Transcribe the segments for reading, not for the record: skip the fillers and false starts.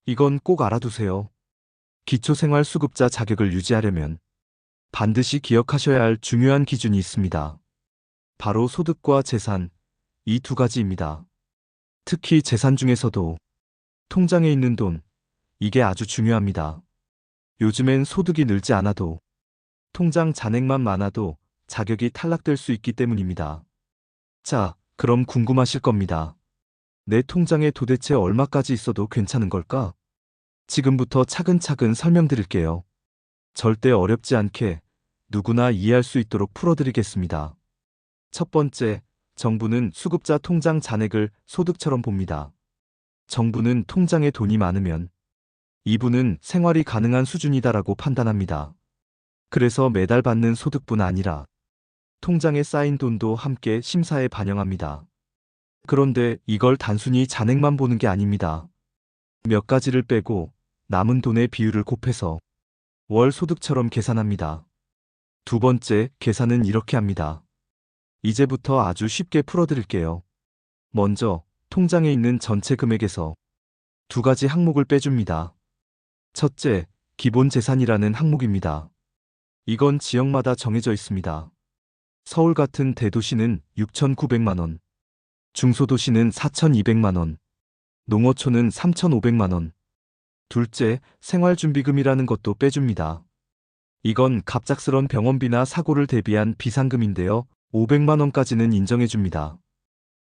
이건 꼭 알아두세요. 기초생활수급자 자격을 유지하려면 반드시 기억하셔야 할 중요한 기준이 있습니다. 바로 소득과 재산, 이 두 가지입니다. 특히 재산 중에서도 통장에 있는 돈, 이게 아주 중요합니다. 요즘엔 소득이 늘지 않아도 통장 잔액만 많아도 자격이 탈락될 수 있기 때문입니다. 자, 그럼 궁금하실 겁니다. 내 통장에 도대체 얼마까지 있어도 괜찮은 걸까? 지금부터 차근차근 설명드릴게요. 절대 어렵지 않게 누구나 이해할 수 있도록 풀어드리겠습니다. 첫 번째, 정부는 수급자 통장 잔액을 소득처럼 봅니다. 정부는 통장에 돈이 많으면 이분은 생활이 가능한 수준이다라고 판단합니다. 그래서 매달 받는 소득뿐 아니라 통장에 쌓인 돈도 함께 심사에 반영합니다. 그런데 이걸 단순히 잔액만 보는 게 아닙니다. 몇 가지를 빼고 남은 돈의 비율을 곱해서 월 소득처럼 계산합니다. 두 번째, 계산은 이렇게 합니다. 이제부터 아주 쉽게 풀어드릴게요. 먼저, 통장에 있는 전체 금액에서 두 가지 항목을 빼줍니다. 첫째, 기본 재산이라는 항목입니다. 이건 지역마다 정해져 있습니다. 서울 같은 대도시는 6,900만 원, 중소도시는 4,200만 원, 농어촌은 3,500만 원. 둘째, 생활준비금이라는 것도 빼줍니다. 이건 갑작스런 병원비나 사고를 대비한 비상금인데요. 500만 원까지는 인정해줍니다.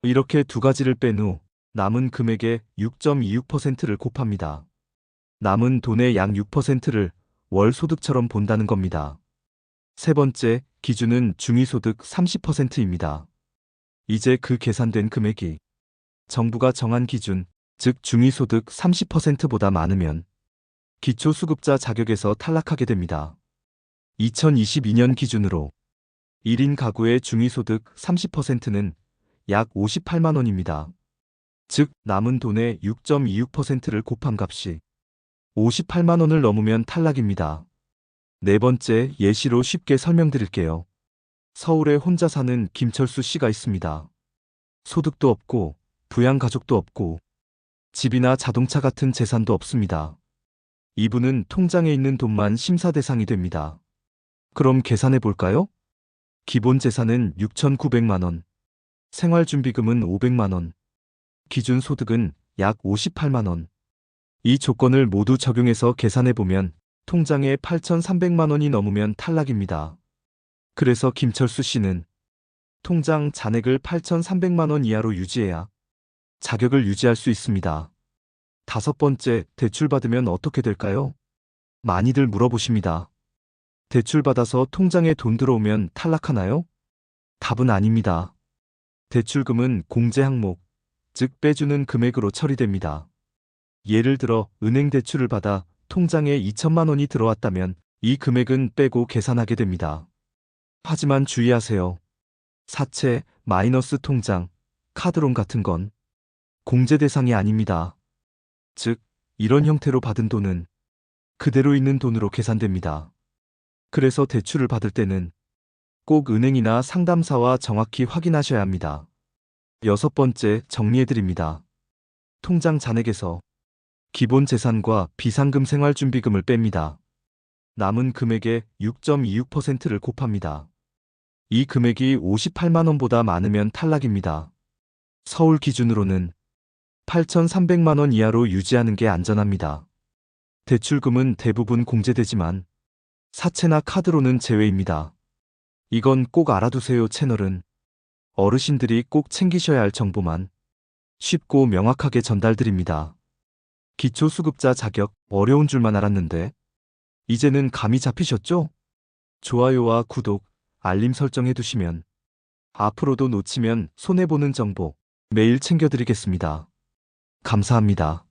이렇게 두 가지를 뺀 후 남은 금액의 6.26%를 곱합니다. 남은 돈의 약 6%를 월 소득처럼 본다는 겁니다. 세 번째, 기준은 중위소득 30%입니다. 이제 그 계산된 금액이 정부가 정한 기준, 즉 중위소득 30%보다 많으면 기초수급자 자격에서 탈락하게 됩니다. 2022년 기준으로 1인 가구의 중위소득 30%는 약 58만 원입니다. 즉 남은 돈의 6.26%를 곱한 값이 58만 원을 넘으면 탈락입니다. 네 번째, 예시로 쉽게 설명드릴게요. 서울에 혼자 사는 김철수 씨가 있습니다. 소득도 없고 부양가족도 없고 집이나 자동차 같은 재산도 없습니다. 이분은 통장에 있는 돈만 심사 대상이 됩니다. 그럼 계산해 볼까요? 기본 재산은 6,900만 원, 생활준비금은 500만 원, 기준 소득은 약 58만 원. 이 조건을 모두 적용해서 계산해 보면 통장에 8,300만 원이 넘으면 탈락입니다. 그래서 김철수 씨는 통장 잔액을 8,300만 원 이하로 유지해야 자격을 유지할 수 있습니다. 다섯 번째, 대출받으면 어떻게 될까요? 많이들 물어보십니다. 대출받아서 통장에 돈 들어오면 탈락하나요? 답은 아닙니다. 대출금은 공제 항목, 즉 빼주는 금액으로 처리됩니다. 예를 들어 은행 대출을 받아 통장에 2천만 원이 들어왔다면 이 금액은 빼고 계산하게 됩니다. 하지만 주의하세요. 사채, 마이너스 통장, 카드론 같은 건 공제 대상이 아닙니다. 즉, 이런 형태로 받은 돈은 그대로 있는 돈으로 계산됩니다. 그래서 대출을 받을 때는 꼭 은행이나 상담사와 정확히 확인하셔야 합니다. 여섯 번째, 정리해드립니다. 통장 잔액에서 기본 재산과 비상금 생활준비금을 뺍니다. 남은 금액의 6.26%를 곱합니다. 이 금액이 58만 원보다 많으면 탈락입니다. 서울 기준으로는 8,300만 원 이하로 유지하는 게 안전합니다. 대출금은 대부분 공제되지만 사채나 카드로는 제외입니다. 이건 꼭 알아두세요. 채널은 어르신들이 꼭 챙기셔야 할 정보만 쉽고 명확하게 전달드립니다. 기초수급자 자격 어려운 줄만 알았는데 이제는 감이 잡히셨죠? 좋아요와 구독, 알림 설정 해두시면 앞으로도 놓치면 손해보는 정보 매일 챙겨드리겠습니다. 감사합니다.